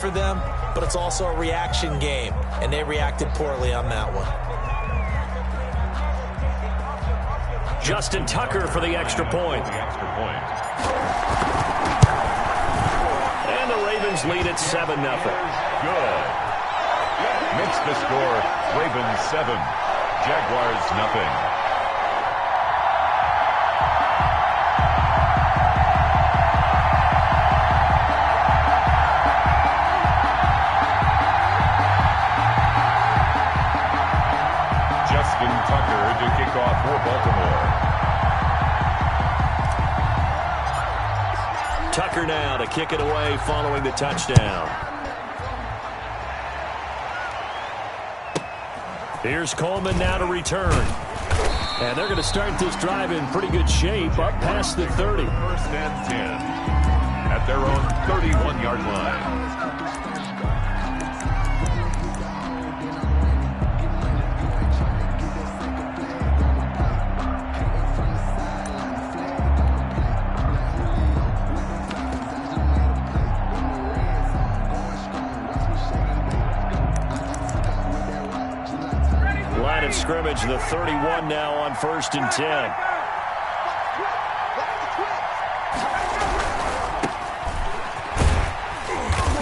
for them, but it's also a reaction game, and they reacted poorly on that one. Justin Tucker for the extra point. And the Ravens lead at 7-0. Good. Makes the score Ravens 7, Jaguars nothing. Justin Tucker to kick off for Baltimore. Tucker now to kick it away following the touchdown. Here's Coleman now to return. And they're going to start this drive in pretty good shape up past the 30. First and 10 at their own 31-yard line. Line of scrimmage, the 31 now on 1st and 10.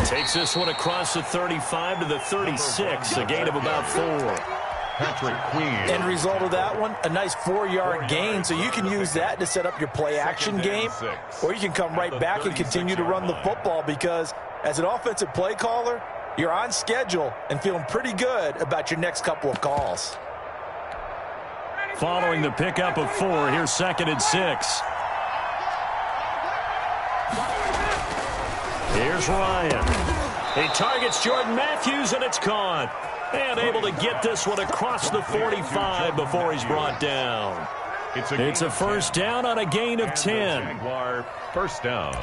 Takes this one across the 35 to the 36, a gain of about 4. Patrick Queen. End result of that one, a nice 4-yard gain, so you can use that to set up your play-action game, or you can come right back and continue to run the football because as an offensive play caller, you're on schedule and feeling pretty good about your next couple of calls. Following the pickup of 4, here's 2nd and 6. Here's Ryan. He targets Jordan Matthews, and it's caught. And able to get this one across the 45 before he's brought down. It's a first down on a gain of 10. Jaguar first down.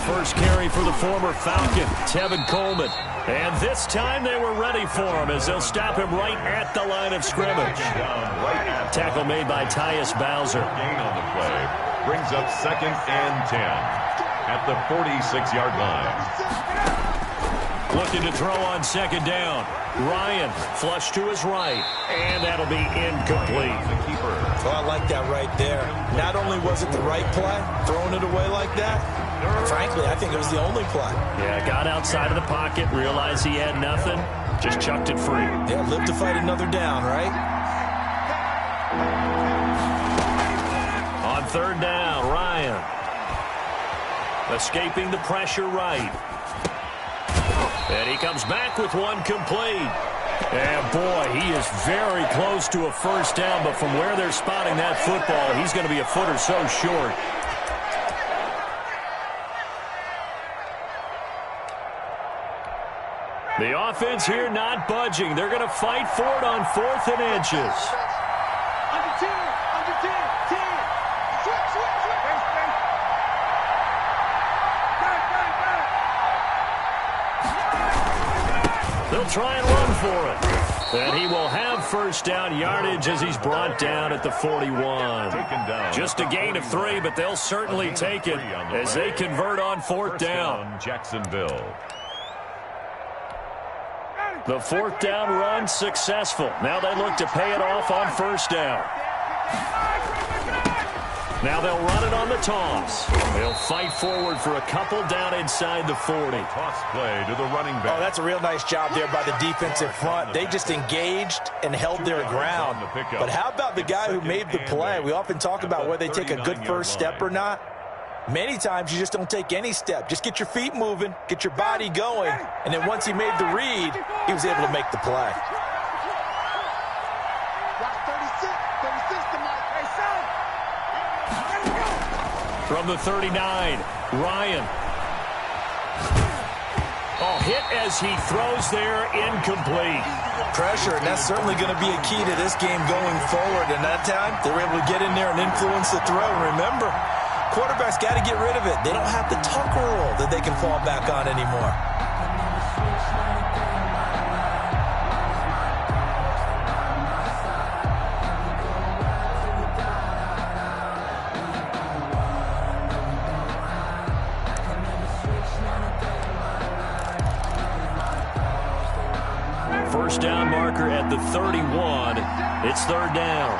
First carry for the former Falcon, Tevin Coleman. And this time they were ready for him as they'll stop him right at the line of scrimmage. Tackle made by Tyus Bowser. Gain on the play brings up 2nd and 10 at the 46-yard line. Looking to throw on 2nd down. Ryan flush to his right, and that'll be incomplete. Well, I like that right there. Not only was it the right play, throwing it away like that, frankly, I think it was the only play. Yeah, got outside of the pocket, realized he had nothing, just chucked it free. Yeah, live to fight another down, right? On 3rd down, Ryan. Escaping the pressure right. And he comes back with one complete. And, boy, he is very close to a first down, but from where they're spotting that football, he's going to be a foot or so short. The offense here not budging. They're going to fight for it on 4th and inches. They'll try and run for it. And he will have first down yardage as he's brought down at the 41. Just a gain of 3, but they'll certainly take it as they convert on 4th down. Jacksonville. The 4th down run successful. Now they look to pay it off on 1st down. Now they'll run it on the toss. They'll fight forward for a couple down inside the 40. Toss play to the running back. Oh, that's a real nice job there by the defensive front. They just engaged and held their ground. But how about the guy who made the play? We often talk about whether they take a good first step or not. Many times you just don't take any step. Just get your feet moving, get your body going, and then once he made the read, he was able to make the play. From the 39, Ryan. Oh, hit as he throws there, incomplete. Pressure, and that's certainly going to be a key to this game going forward. And that time, they were able to get in there and influence the throw. And remember, quarterback's got to get rid of it. They don't have the tuck rule that they can fall back on anymore. First down marker at the 31. It's third down.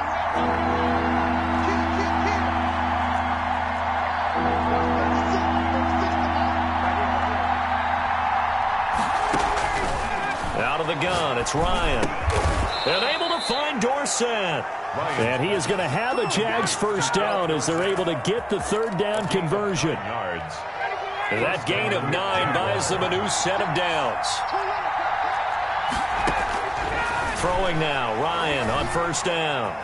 Out of the gun, it's Ryan. And able to find Dorsett. And he is going to have a Jags first down as they're able to get the third down conversion. And that gain of 9 buys them a new set of downs. Throwing now, Ryan on first down.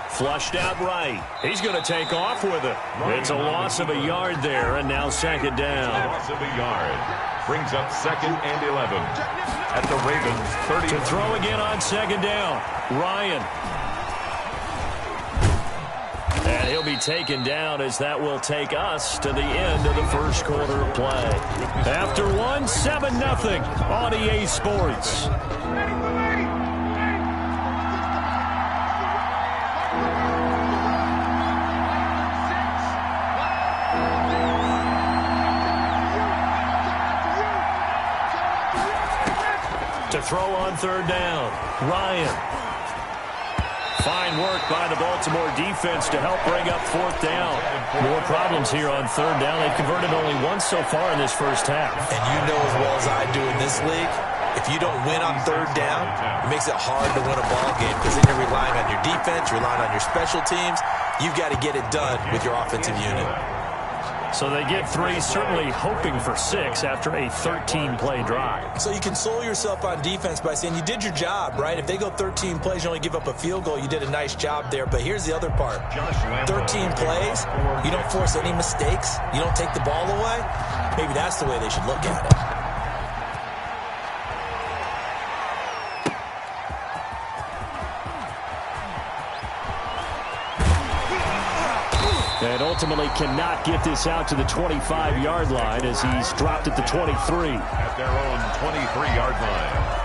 Flushed out right. He's going to take off with it. It's a loss of a yard there, and now second down. Loss of a yard. Brings up second and 11 at the Ravens' 30. To throw again on second down, Ryan. And he'll be taken down as that will take us to the end of the first quarter of play. After one, 7-0 on EA Sports. To throw on third down, Ryan. Fine work by the Baltimore defense to help bring up fourth down. More problems here on third down. They've converted only once so far in this first half. And you know as well as I do in this league, if you don't win on third down, it makes it hard to win a ball game because then you're relying on your defense, you're relying on your special teams. You've got to get it done with your offensive unit. So they get 3, certainly hoping for 6 after a 13-play drive. So you console yourself on defense by saying you did your job, right? If they go 13 plays, you only give up a field goal, you did a nice job there. But here's the other part. 13 plays, you don't force any mistakes, you don't take the ball away. Maybe that's the way they should look at it. And ultimately cannot get this out to the 25-yard line as he's dropped at the 23. At their own 23-yard line.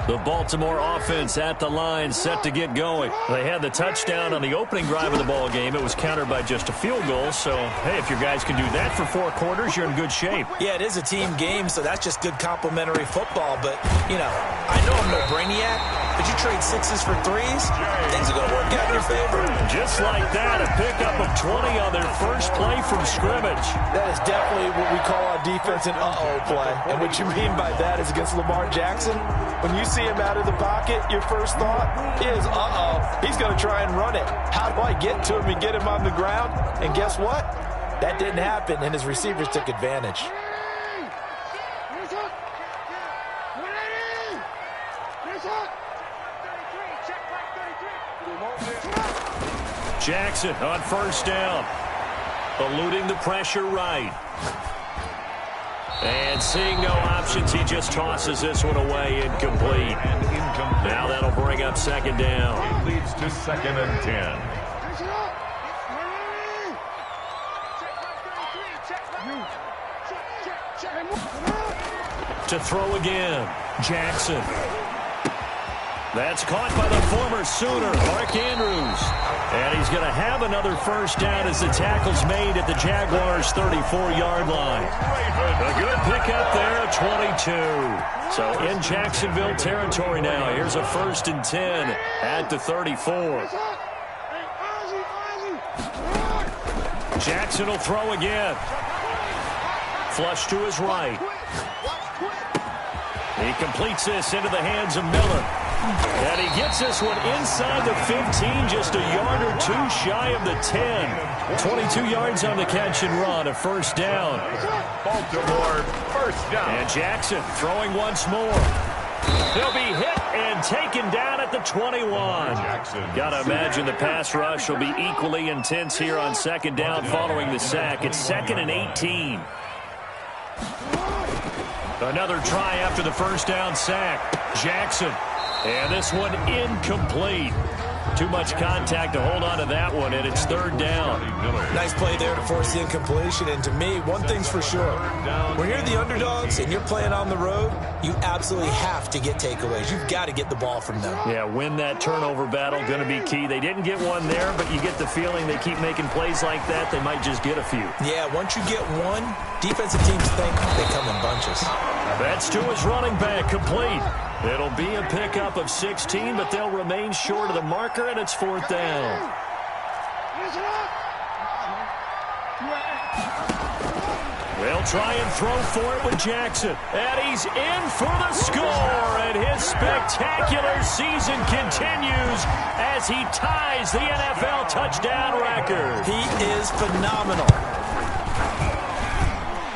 The Baltimore offense at the line, set to get going. They had the touchdown on the opening drive of the ball game. It was countered by just a field goal. So, hey, if your guys can do that for 4 quarters, you're in good shape. Yeah, it is a team game, so that's just good complimentary football. But, you know, I know I'm no brainiac, but you trade 6s for 3s, things are going to work out in your favor. Just like that, a pickup of 20 on their first play from scrimmage. That is definitely what we call our defense an uh-oh play. And what you mean by that is against Lamar Jackson, when you see him out of the pocket, your first thought is, uh-oh, he's going to try and run it. How do I get to him and get him on the ground? And guess what? That didn't happen, and his receivers took advantage. Jackson on first down. Eluding the pressure right. And seeing no options, he just tosses this one away incomplete. Now that'll bring up second down. It leads to second and 10. To throw again, Jackson. That's caught by the former Sooner, Mark Andrews. And he's going to have another first down as the tackle's made at the Jaguars' 34-yard line. A good pickup there at 22. So in Jacksonville territory now. Here's a first and 10 at the 34. Jackson will throw again. Flush to his right. He completes this into the hands of Miller. And he gets this one inside the 15, just a yard or 2 shy of the 10. 22 yards on the catch and run, a first down. Baltimore, first down. And Jackson throwing once more. He'll be hit and taken down at the 21. Got to imagine the pass rush will be equally intense here on second down following the sack. It's second and 18. Another try after the first down sack. Jackson And this one incomplete. Too much contact to hold on to that one, and it's third down. Nice play there to force the incompletion. And to me, one thing's for sure. When you're the underdogs and you're playing on the road, you absolutely have to get takeaways. You've got to get the ball from them. Yeah, win that turnover battle, going to be key. They didn't get one there, but you get the feeling they keep making plays like that, they might just get a few. Yeah, once you get one, defensive teams think they come in bunches. That's to his running back, complete. It'll be a pickup of 16, but they'll remain short of the marker, and it's fourth down. They'll try and throw for it with Jackson. And he's in for the score, and his spectacular season continues as he ties the NFL touchdown record. He is phenomenal.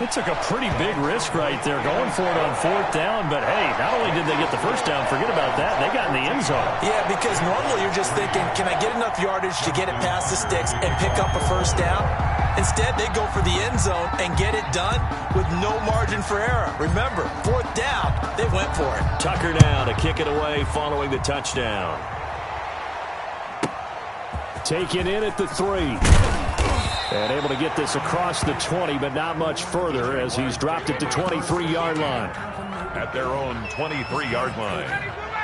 They took a pretty big risk right there going for it on fourth down, but hey, not only did they get the first down, forget about that, they got in the end zone. Yeah, because normally you're just thinking, can I get enough yardage to get it past the sticks and pick up a first down? Instead, they go for the end zone and get it done with no margin for error. Remember, fourth down, they went for it. Tucker now to kick it away following the touchdown. Taken in at the 3. And able to get this across the 20, but not much further as he's dropped it to 23-yard line. At their own 23-yard line.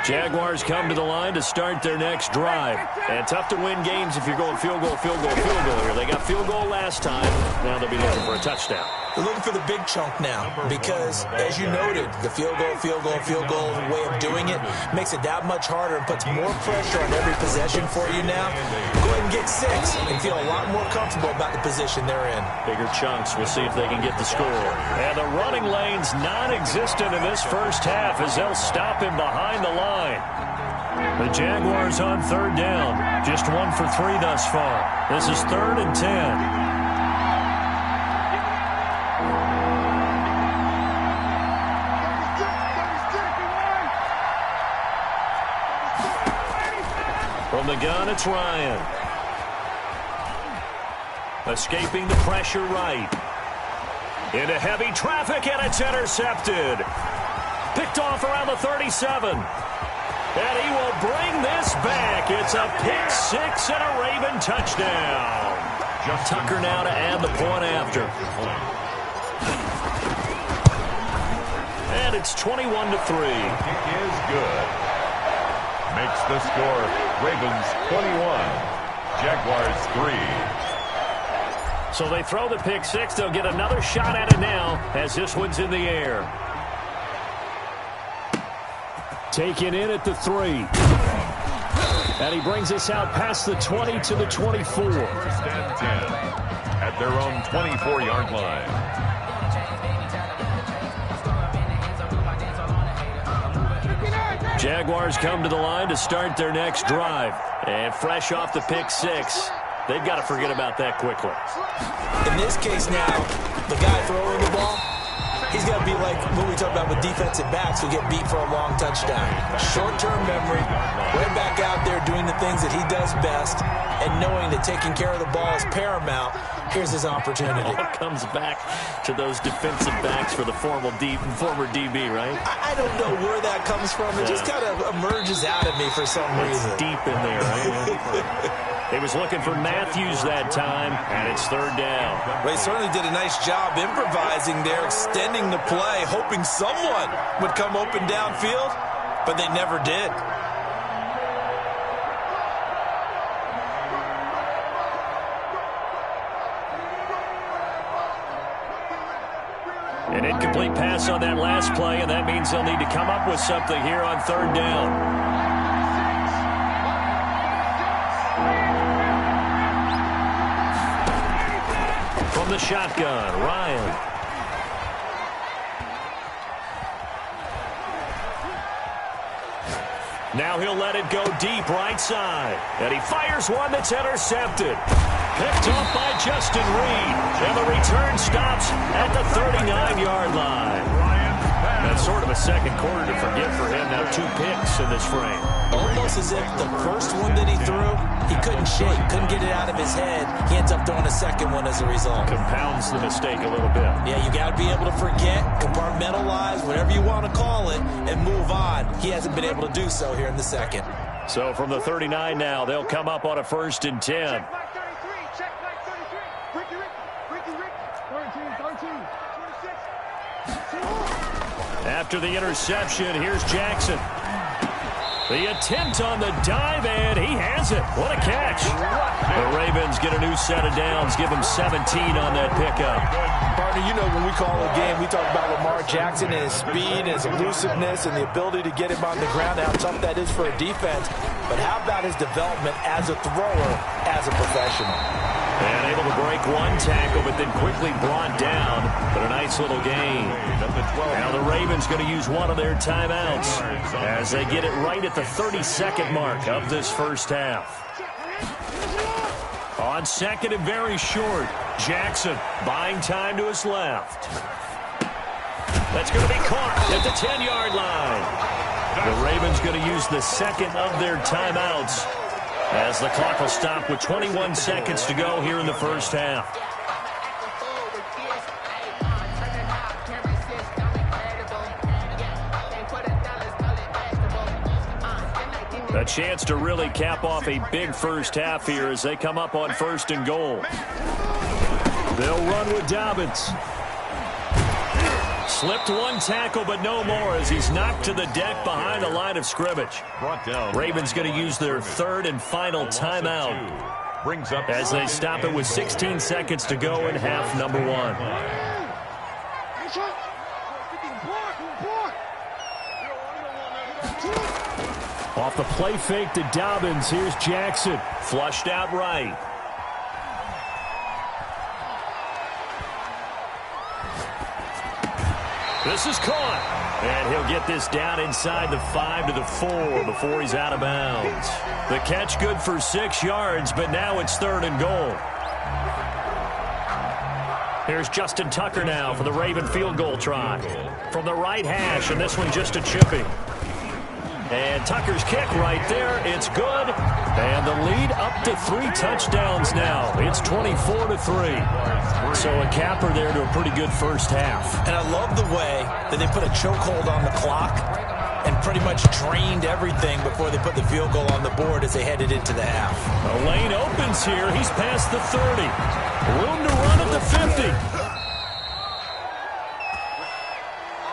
Jaguars come to the line to start their next drive. And tough to win games if you're going field goal, field goal, field goal here. They got field goal last time. Now they'll be looking for a touchdown. They're looking for the big chunk now because, as you noted, the field goal way of doing it makes it that much harder and puts more pressure on every possession for you now. Go ahead and get 6 and feel a lot more comfortable about the position they're in. Bigger chunks. We'll see if they can get the score. And the running lane's non-existent in this first half as they'll stop him behind the line. The Jaguars on third down. Just 1 for 3 thus far. This is 3rd and 10. From the gun, it's Ryan. Escaping the pressure right. Into heavy traffic, and it's intercepted. Picked off around the 37. And he will bring this back. It's a pick 6 and a Raven touchdown. Tucker now to add the point after. And it's 21-3. Kick is good. Makes the score Ravens 21, Jaguars 3. So they throw the pick 6. They'll get another shot at it now as this one's in the air. Taken in at the 3. And he brings us out past the 20 to the 24. First and 10 at their own 24-yard line. Jaguars come to the line to start their next drive. And fresh off the pick 6, they've got to forget about that quickly. In this case now, the guy throwing the ball, he's got to be like what we talk about with defensive backs who get beat for a long touchdown. Short-term memory, right back out there doing the things that he does best, and knowing that taking care of the ball is paramount. Here's his opportunity. It all comes back to those defensive backs for the former DB, right? I don't know where that comes from. It just kind of emerges out of me for some reason. It's deep in there, right? He was looking for Matthews that time, and it's third down. Well, he certainly did a nice job improvising there, extending the play, hoping someone would come open downfield, but they never did. An incomplete pass on that last play, and that means they'll need to come up with something here on third down. From the shotgun, Ryan. Now he'll let it go deep right side. And he fires one that's intercepted. Picked off by Justin Reed. And the return stops at the 39-yard line. That's sort of a second quarter to forget for him. Now 2 picks in this frame. Almost as if the first one that he threw, he couldn't in shape. Couldn't get it out of his head. He ends up throwing a second one as a result. Compounds the mistake a little bit. Yeah, you got to be able to forget, compartmentalize, whatever you want to call it, and move on. He hasn't been able to do so here in the second. So from the 39 now, they'll come up on a 1st and 10. Check back 33. Check back 33. Ricky. 13. 26. After the interception, here's Jackson. The attempt on the dive, and he has it. What a catch. The Ravens get a new set of downs, give him 17 on that pickup. Partner, you know when we call a game, we talk about Lamar Jackson and his speed, his elusiveness, and the ability to get him on the ground, how tough that is for a defense. But how about his development as a thrower, as a professional? And able to break one tackle, but then quickly brought down. But a nice little gain. Now the Ravens going to use one of their timeouts as they get it right at the 32nd mark of this first half. On 2nd and very short, Jackson buying time to his left. That's going to be caught at the 10-yard line. The Ravens going to use the second of their timeouts as the clock will stop with 21 seconds to go here in the first half. A chance to really cap off a big first half here as they come up on 1st and goal. They'll run with Dobbins. Slipped one tackle, but no more as he's knocked to the deck behind the line of scrimmage. Ravens going to use their 3rd and final timeout as they stop it with 16 seconds to go in half number 1. Off the play fake to Dobbins, here's Jackson. Flushed out right. This is caught. And he'll get this down inside the 5 to the 4 before he's out of bounds. The catch good for 6 yards, but now it's 3rd and goal. Here's Justin Tucker now for the Raven field goal try. From the right hash, and this one just a chipping. And Tucker's kick right there. It's good. And the lead up to 3 touchdowns now. It's 24-3. So a capper there to a pretty good first half. And I love the way that they put a chokehold on the clock and pretty much drained everything before they put the field goal on the board as they headed into the half. A lane opens here. He's past the 30. Room to run at the 50.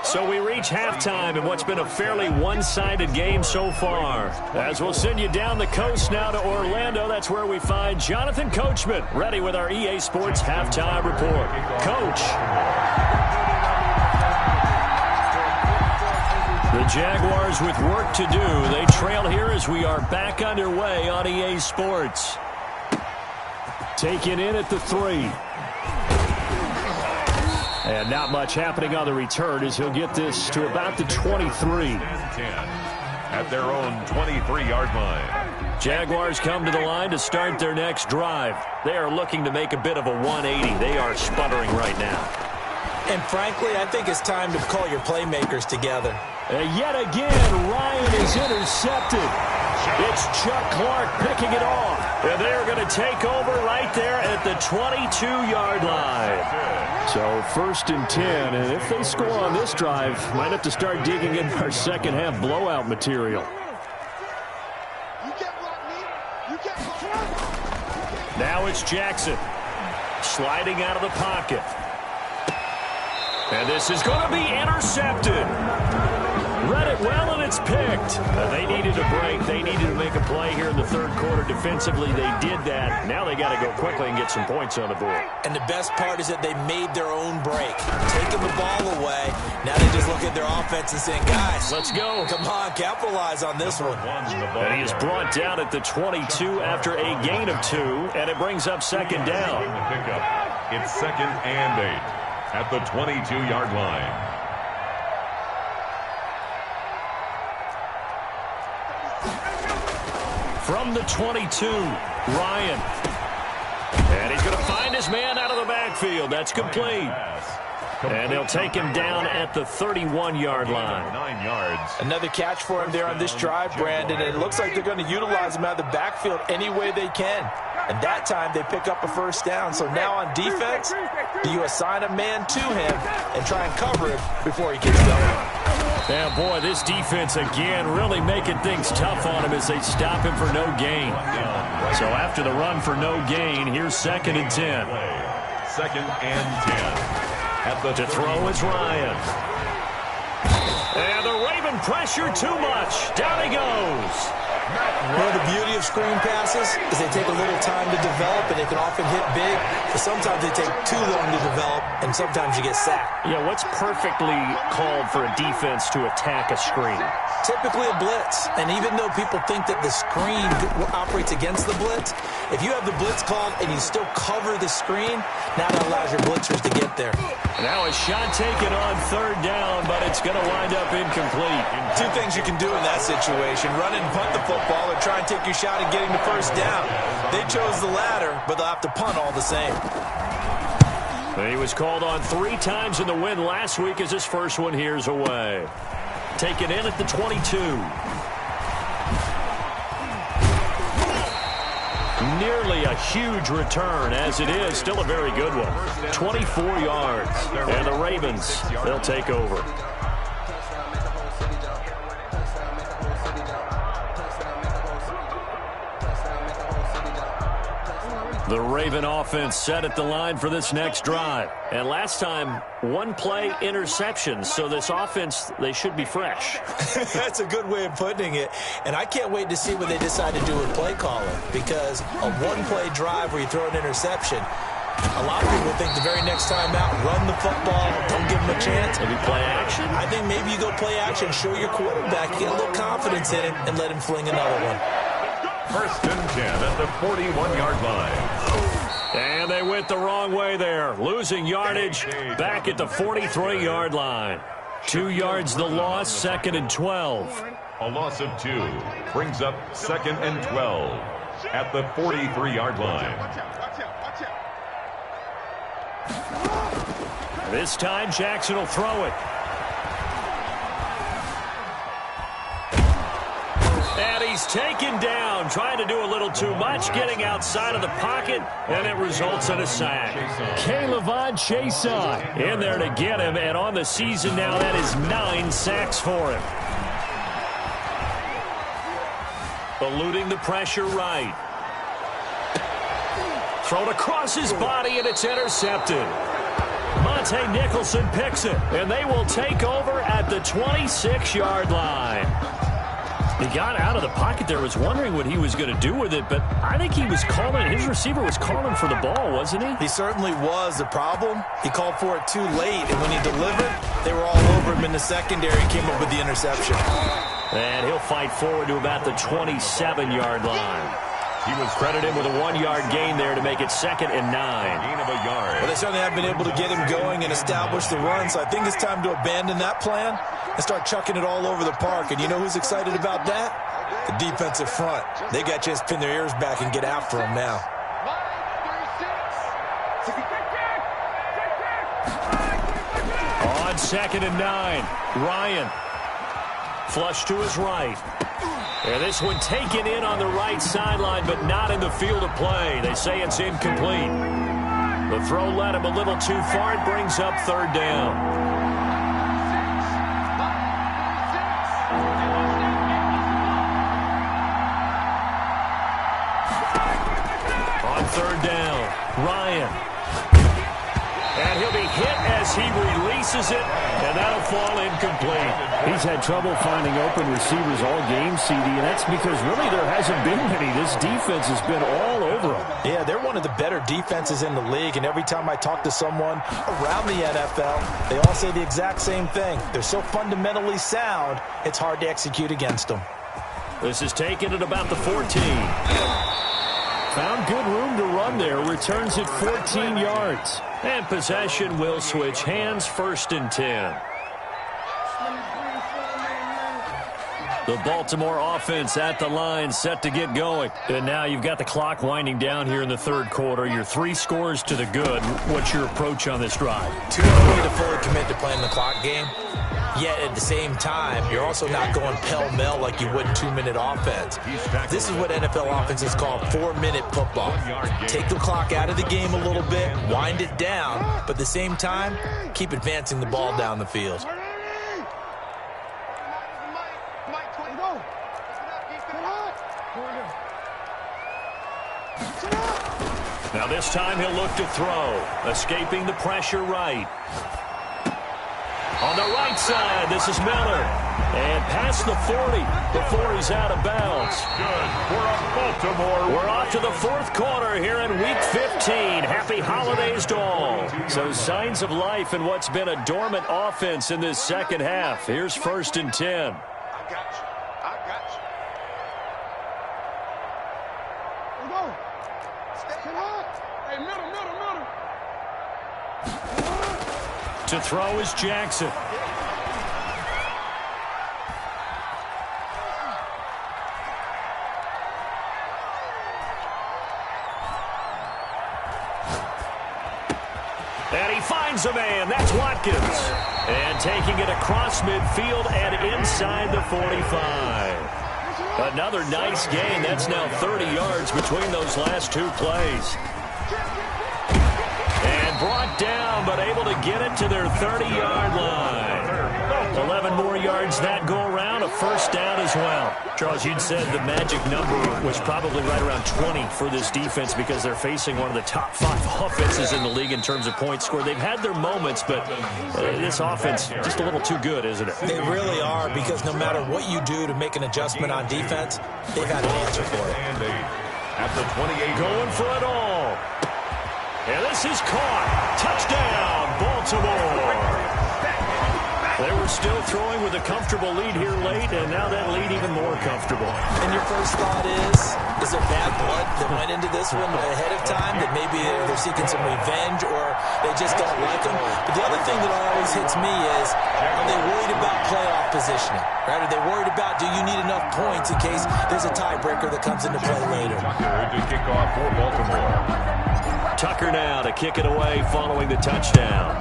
So we reach halftime in what's been a fairly one-sided game so far. As we'll send you down the coast now to Orlando, that's where we find Jonathan Coachman ready with our EA Sports Halftime Report. Coach. The Jaguars with work to do. They trail here as we are back underway on EA Sports. Taken in at the 3. And not much happening on the return as he'll get this to about the 23. At their own 23-yard line. Jaguars come to the line to start their next drive. They are looking to make a bit of a 180. They are sputtering right now. And frankly, I think it's time to call your playmakers together. Yet again, Ryan is intercepted. It's Chuck Clark picking it off. And they're going to take over right there at the 22-yard line. So 1st and 10, and if they score on this drive, might have to start digging in our second half blowout material. Now it's Jackson sliding out of the pocket. And this is going to be intercepted. Read it well, and it's picked. They needed a break. They needed to make a play here in the 3rd quarter. Defensively, they did that. Now they got to go quickly and get some points on the board. And the best part is that they made their own break. Taking the ball away. Now they just look at their offense and saying, guys, let's go. Come on, capitalize on this one. And he is brought down at the 22 after a gain of 2, and it brings up 2nd down. It's 2nd and 8 at the 22-yard line. From the 22, Ryan. And he's going to find his man out of the backfield. That's complete. And they'll take him down at the 31-yard line. 9 yards. Another catch for him there on this drive, Brandon, and it looks like they're going to utilize him out of the backfield any way they can. And that time they pick up a first down. So now on defense, do you assign a man to him and try and cover him before he gets going? Yeah, boy, this defense again really making things tough on him as they stop him for no gain. So after the run for no gain, here's 2nd and 10. 2nd and 10. To throw is Ryan. And the Raven pressure too much. Down he goes. Well, the beauty of screen passes is they take a little time to develop, and they can often hit big, but sometimes they take too long to develop, and sometimes you get sacked. Yeah, what's perfectly called for a defense to attack a screen? Typically a blitz, and even though people think that the screen operates against the blitz, if you have the blitz called and you still cover the screen, now that allows your blitzers to get there. Now a shot taken on 3rd down, but it's going to wind up incomplete. Two things you can do in that situation: run and punt the football, or try and take your shot at getting the first down. They chose the latter, but they'll have to punt all the same. He was called on 3 times in the win last week as his first one here's away. Taken in at the 22. Nearly a huge return, as it is still a very good one. 24 yards. And the Ravens, they'll take over. The Raven offense set at the line for this next drive. And last time, 1-play interception. So this offense, they should be fresh. That's a good way of putting it. And I can't wait to see what they decide to do with play calling. Because a 1-play drive where you throw an interception, a lot of people think the very next time out, run the football, don't give them a chance. Maybe play action. I think maybe you go play action, show your quarterback, get a little confidence in it, and let him fling another one. 1st and 10 at the 41-yard line. And they went the wrong way there. Losing yardage back at the 43-yard line. 2 yards the loss, 2nd and 12. A loss of 2 brings up 2nd and 12 at the 43-yard line. This time Jackson will throw it. And he's taken down, trying to do a little too much, getting outside of the pocket, and it results in a sack. K'Lavon Chaisson in there to get him, and on the season now, that is 9 sacks for him. Eluding the pressure right. Thrown across his body, and it's intercepted. Monte Nicholson picks it, and they will take over at the 26-yard line. He got out of the pocket there, was wondering what he was going to do with it, but I think he was calling, his receiver was calling for the ball, wasn't he? He certainly was. The problem, he called for it too late, and when he delivered, they were all over him in the secondary and came up with the interception. And he'll fight forward to about the 27-yard line. He was credited with a 1-yard gain there to make it 2nd and 9. Gain of a yard. Well, they certainly have been able to get him going and establish the run, so I think it's time to abandon that plan and start chucking it all over the park. And you know who's excited about that? The defensive front. They got a chance to pin their ears back and get after him now. On 2nd and 9, Ryan. Flush to his right. And this one taken in on the right sideline, but not in the field of play. They say it's incomplete. The throw led him a little too far. It brings up 3rd down. On 3rd down, Ryan. And he'll be hit as he releases it, and that'll fall incomplete. He's had trouble finding open receivers all game, CD, and that's because really there hasn't been many. This defense has been all over him. Yeah, they're one of the better defenses in the league, and every time I talk to someone around the NFL, they all say the exact same thing. They're so fundamentally sound, it's hard to execute against them. This is taken at about the 14. Found good room to run there. Returns it 14 yards. And possession will switch hands, 1st and 10. The Baltimore offense at the line, set to get going. And now you've got the clock winding down here in the third quarter. You're 3 scores to the good. What's your approach on this drive? Too early to fully commit to playing the clock game. Yet at the same time, you're also not going pell-mell like you would 2-minute offense. This is what NFL offenses call 4-minute football. Take the clock out of the game a little bit, wind it down, but at the same time, keep advancing the ball down the field. Now this time he'll look to throw, escaping the pressure right. On the right side, this is Miller. And past the 40 before he's out of bounds. Good for Baltimore. We're off to the fourth quarter here in Week 15. Happy holidays to all. So signs of life in what's been a dormant offense in this second half. Here's 1st and 10. I got you. I got you. Go. Step up. Hey, middle. To throw is Jackson. And he finds a man. That's Watkins. And taking it across midfield and inside the 45. Another nice gain. That's now 30 yards between those last 2 plays. And brought down, but able to get it to their 30-yard line. 11 more yards that go around, a first down as well. Charles, you'd said the magic number was probably right around 20 for this defense because they're facing one of the top 5 offenses in the league in terms of points scored. They've had their moments, but this offense just a little too good, isn't it? They really are, because no matter what you do to make an adjustment on defense, they've got an answer for it. And at the 28. Going for it all. And this is caught. Touchdown, Baltimore. They were still throwing with a comfortable lead here late, and now that lead even more comfortable. And your first thought is there bad blood that went into this one ahead of time, that maybe they're seeking some revenge or they just don't like them? But the other thing that always hits me is, are they worried about playoff positioning? Right? Are they worried about, do you need enough points in case there's a tiebreaker that comes into play later? Tucker to kick off for Baltimore. Tucker now to kick it away following the touchdown.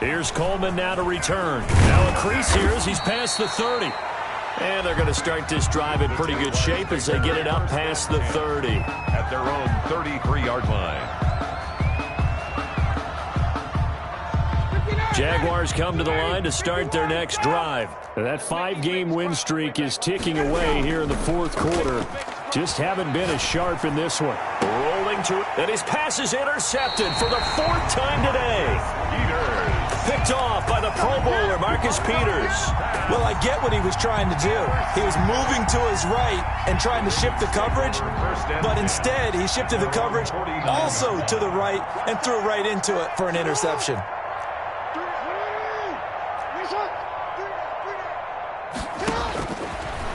Here's Coleman now to return. Now a crease here as he's past the 30. And they're going to start this drive in pretty good shape as they get it up past the 30. At their own 33-yard line. Jaguars come to the line to start their next drive. That 5-game win streak is ticking away here in the fourth quarter. Just haven't been as sharp in this one. Rolling to it, and his pass is intercepted for the 4th time today. Picked off by the Pro Bowler, Marcus Peters. Well, I get what he was trying to do. He was moving to his right and trying to shift the coverage, but instead he shifted the coverage also to the right and threw right into it for an interception.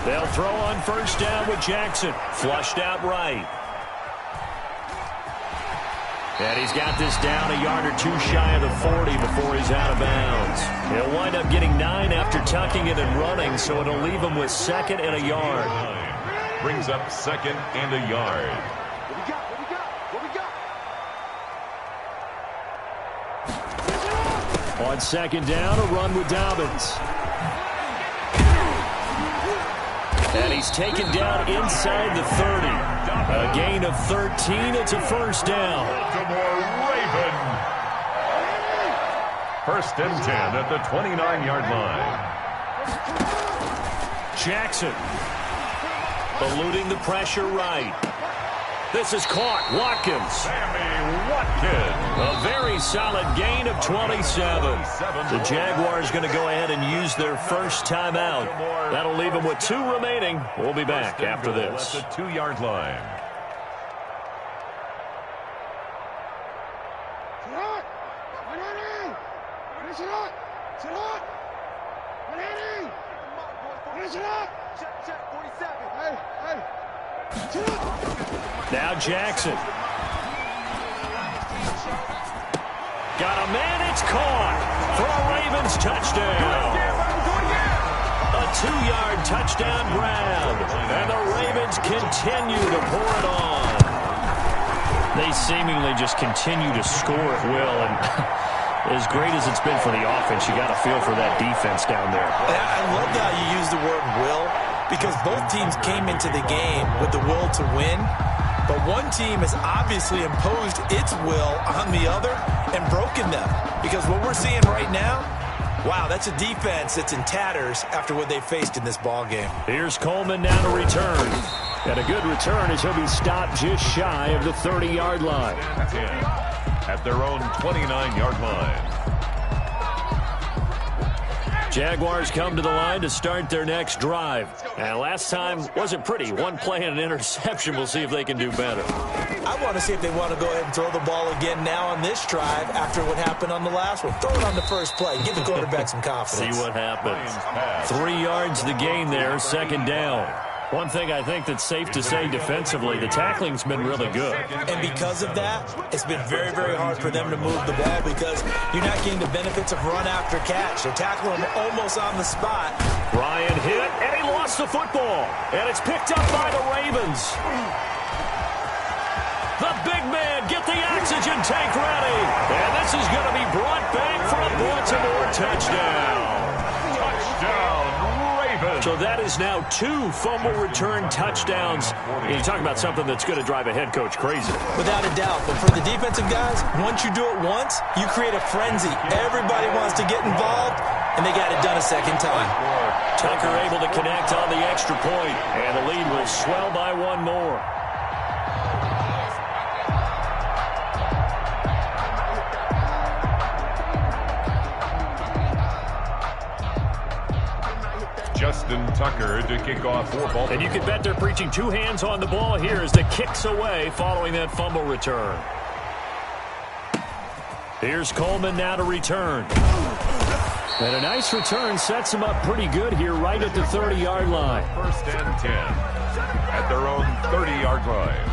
They'll throw on first down with Jackson. Flushed out right. And he's got this down a yard or 2 shy of the 40 before he's out of bounds. He'll wind up getting 9 after tucking it and running, so it'll leave him with 2nd and a yard. Brings up 2nd and a yard. On 2nd down, a run with Dobbins. And he's taken down inside the 30. A gain of 13. It's a first down. Baltimore Raven. 1st and 10 at the 29-yard line. Jackson. Eluding the pressure right. This is caught. Watkins. Sammy Watkins. A very solid gain of 27. The Jaguars going to go ahead and use their first timeout. That'll leave them with 2 remaining. We'll be back after this. At the 2-yard line. Now Jackson. Got a man, it's caught for a Ravens touchdown. A 2-yard touchdown grab, and the Ravens continue to pour it on. They seemingly just continue to score at will, and as great as it's been for the offense, you got to feel for that defense down there. I love how you use the word will, because both teams came into the game with the will to win, but one team has obviously imposed its will on the other and broken them. Because what we're seeing right now, wow, that's a defense that's in tatters after what they faced in this ball game. Here's Coleman now to return. And a good return as he'll be stopped just shy of the 30-yard line. At their own 29-yard line. Jaguars come to the line to start their next drive. And last time wasn't pretty. One play and an interception. We'll see if they can do better. I want to see if they want to go ahead and throw the ball again now on this drive after what happened on the last one. Throw it on the first play. Give the quarterback some confidence. See what happens. 3 yards to gain there, second down. One thing I think that's safe to say defensively, the tackling's been really good. And because of that, it's been very, very hard for them to move the ball because you're not getting the benefits of run after catch. They're tackling them almost on the spot. Ryan hit, and he lost the football. And it's picked up by the Ravens. The big man, get the oxygen tank ready. And this is going to be brought back for a Baltimore touchdown. So that is now 2 fumble return touchdowns. You're talking about something that's going to drive a head coach crazy. Without a doubt. But for the defensive guys, once you do it once, you create a frenzy. Everybody wants to get involved, and they got it done a second time. Tucker able to connect on the extra point, and the lead will swell by 1 more. Justin Tucker to kick off for Baltimore. And you can bet they're preaching 2 hands on the ball here as the kick's away following that fumble return. Here's Coleman now to return. And a nice return sets him up pretty good here right at the 30-yard line. First and 10 at their own 30-yard line.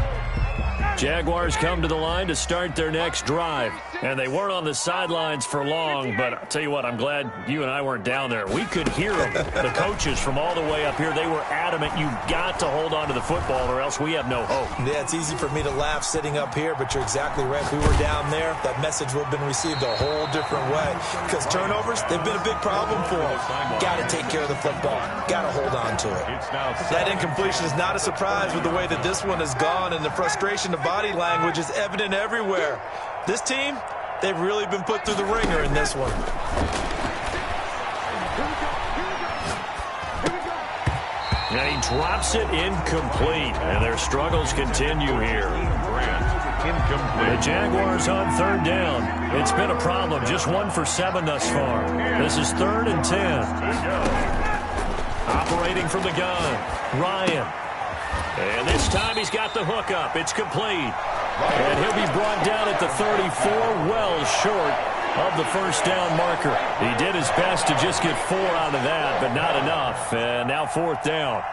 Jaguars come to the line to start their next drive. And they weren't on the sidelines for long, but I'll tell you what, I'm glad you and I weren't down there. We could hear them, the coaches from all the way up here. They were adamant, you've got to hold on to the football or else we have no hope. Yeah, it's easy for me to laugh sitting up here, but you're exactly right. If we were down there, that message would have been received a whole different way. Because turnovers, they've been a big problem for them. Got to take care of the football. Got to hold on to it. That incompletion is not a surprise with the way that this one has gone, and the frustration of body language is evident everywhere. This team, they've really been put through the ringer in this one. And he drops it incomplete. And their struggles continue here. The Jaguars on 3rd down. It's been a problem. Just 1 for 7 thus far. This is 3rd and 10. Operating from the gun, Ryan. And this time he's got the hook up. It's complete. And he'll be brought down at the 34, well short of the first down marker. He did his best to just get 4 out of that, but not enough. And now 4th down.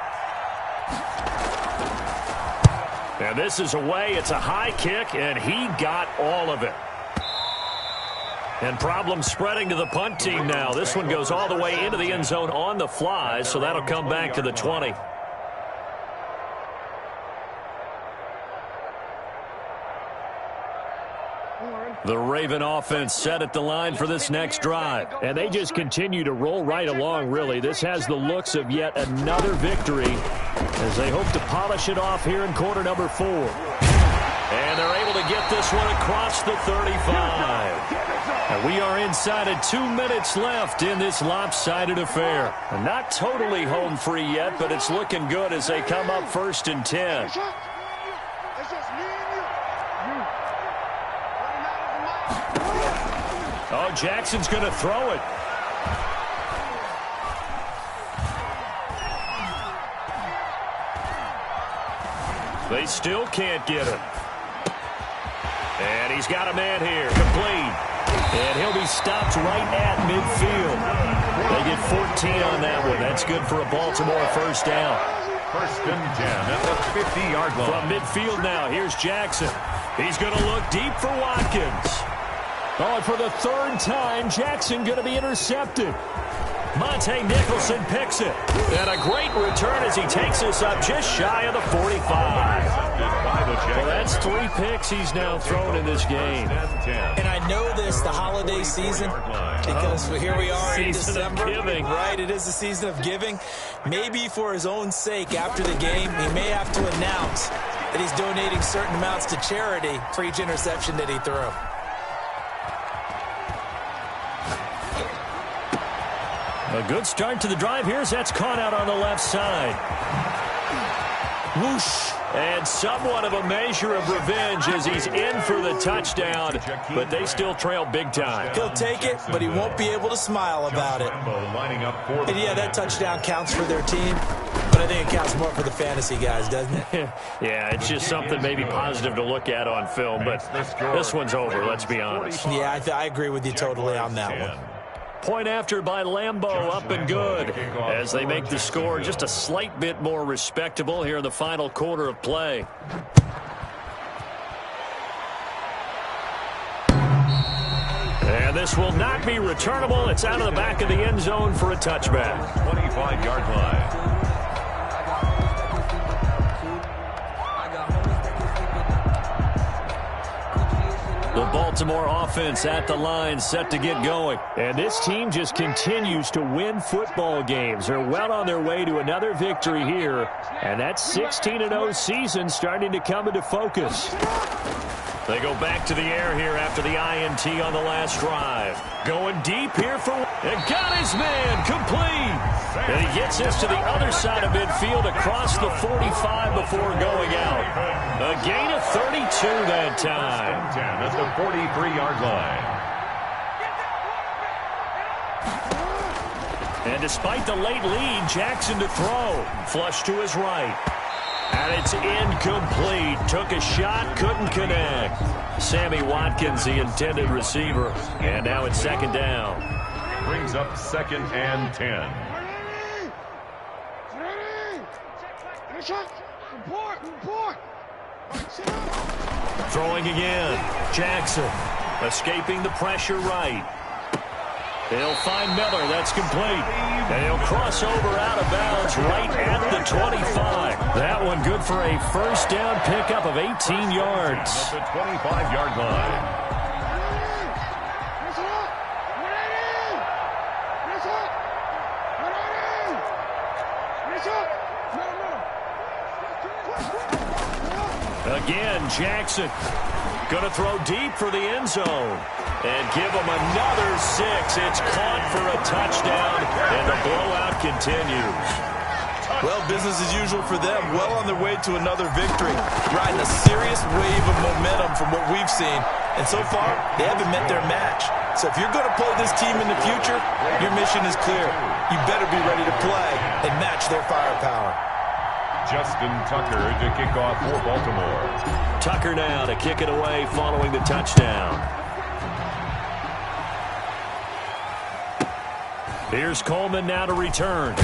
And this is away. It's a high kick, and he got all of it. And problems spreading to the punt team now. This one goes all the way into the end zone on the fly, so that'll come back to the 20. The Raven offense set at the line for this next drive. And they just continue to roll right along, really. This has the looks of yet another victory as they hope to polish it off here in quarter number 4. And they're able to get this one across the 35. And we are inside of 2 minutes left in this lopsided affair. And not totally home free yet, but it's looking good as they come up 1st and 10. Oh, Jackson's going to throw it. They still can't get it. And he's got a man here, complete. And he'll be stopped right at midfield. They get 14 on that one. That's good for a Baltimore first down. 1st and 10 at the 50-yard line. From midfield now, here's Jackson. He's going to look deep for Watkins. Oh, and for the third time, Jackson going to be intercepted. Monte Nicholson picks it. And a great return as he takes us up just shy of the 45. Well, that's 3 picks he's now thrown in this game. And I know this, the holiday season, because here we are in December. Right, it is the season of giving. Maybe for his own sake, after the game, he may have to announce that he's donating certain amounts to charity for each interception that he threw. A good start to the drive here as that's caught out on the left side. Whoosh. And somewhat of a measure of revenge as he's in for the touchdown, but they still trail big time. He'll take it, but he won't be able to smile about it. And yeah, that touchdown counts for their team, but I think it counts more for the fantasy guys, doesn't it? Yeah, it's just something maybe positive to look at on film, but this one's over, let's be honest. Yeah, I agree with you totally on that one. Point after by Lambeau, up and good, as they make the score just a slight bit more respectable here in the final quarter of play. And this will not be returnable. It's out of the back of the end zone for a touchback. 25-yard line. The Baltimore offense at the line, set to get going. And this team just continues to win football games. They're well on their way to another victory here. And that 16-0 season starting to come into focus. They go back to the air here after the INT on the last drive. Going deep here for... And got his man complete. And he gets this to the other side of midfield across the 45 before going out. A gain of 32 that time. At the 43-yard line. And despite the late lead, Jackson to throw. Flush to his right. And it's incomplete. Took a shot, couldn't connect. Sammy Watkins, the intended receiver. And now it's second down. Brings up 2nd and 10. Throwing again. Jackson escaping the pressure right. They'll find Miller. That's complete. And he'll cross over out of bounds right at the 25. That one good for a first down pickup of 18 yards. At the 25-yard line. Again, Jackson going to throw deep for the end zone. And give him another 6. It's caught for a touchdown, and the blowout continues. Well, business as usual for them. Well on their way to another victory. Riding a serious wave of momentum from what we've seen. And so far, they haven't met their match. So if you're going to play this team in the future, your mission is clear. You better be ready to play and match their firepower. Justin Tucker to kick off for Baltimore. Tucker now to kick it away following the touchdown. Here's Coleman now to return.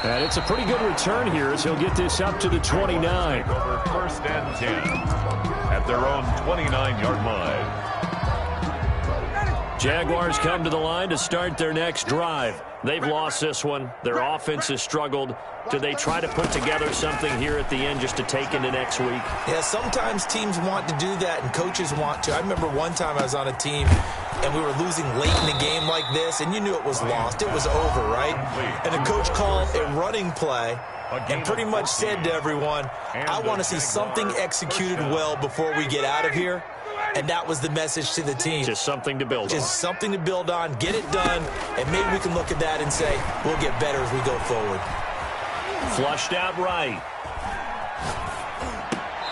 And it's a pretty good return here as he'll get this up to the 29. Over 1st and 10 at their own 29-yard line. Jaguars come to the line to start their next drive. They've lost this one. Their offense has struggled. Do they try to put together something here at the end just to take into next week? Yeah, sometimes teams want to do that and coaches want to. I remember one time I was on a team and we were losing late in the game like this, and you knew it was lost. It was over, right? And the coach called a running play and pretty much said to everyone, I want to see something executed well before we get out of here. And that was the message to the team. Just something to build on. Just something to build on, get it done, and maybe we can look at that and say, we'll get better as we go forward. Flushed out right.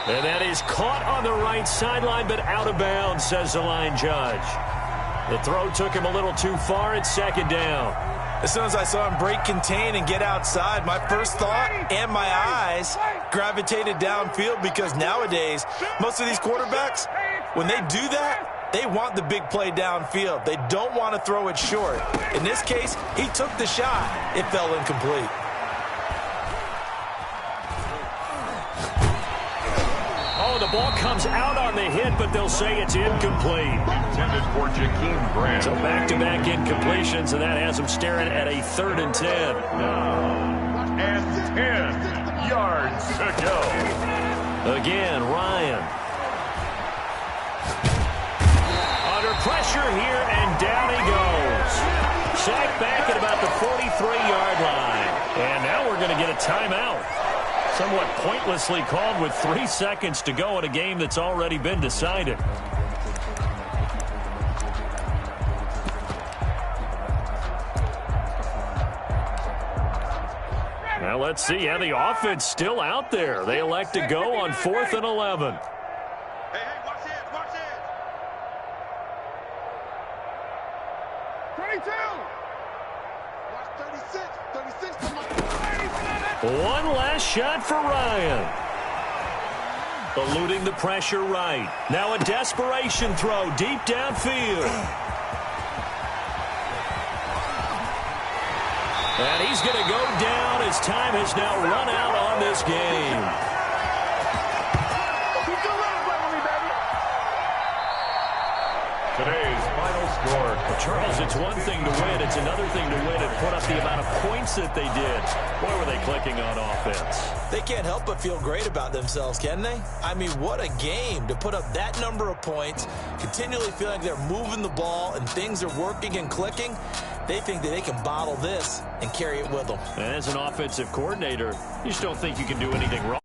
And that is caught on the right sideline, but out of bounds, says the line judge. The throw took him a little too far. It's second down. As soon as I saw him break contain and get outside, my first thought and my eyes gravitated downfield, because nowadays, most of these quarterbacks, when they do that, they want the big play downfield. They don't want to throw it short. In this case, he took the shot. It fell incomplete. Oh, the ball comes out on the hit, but they'll say it's incomplete. Intended for Jakeem Grant. So back-to-back incompletions, and that has them staring at a 3rd and 10. And 10 yards to go. Again, Ryan. Under pressure here, and down he goes. Sacked back at about the 43-yard line. And now we're going to get a timeout. Somewhat pointlessly called with 3 seconds to go in a game that's already been decided. Now let's see how the offense still out there. They elect to go on 4th and 11. Hey, watch it, watch it. 22. Watch 36, 36. One last shot for Ryan. Eluding the pressure right. Now a desperation throw deep downfield. And he's going to go down as time has now run out on this game. Today's final score. Well, Charles, it's one thing to win. It's another thing to win and put up the amount of points that they did. Boy, were they clicking on offense. They can't help but feel great about themselves, can they? I mean, what a game to put up that number of points, continually feeling like they're moving the ball and things are working and clicking. They think that they can bottle this and carry it with them. As an offensive coordinator, you just don't think you can do anything wrong.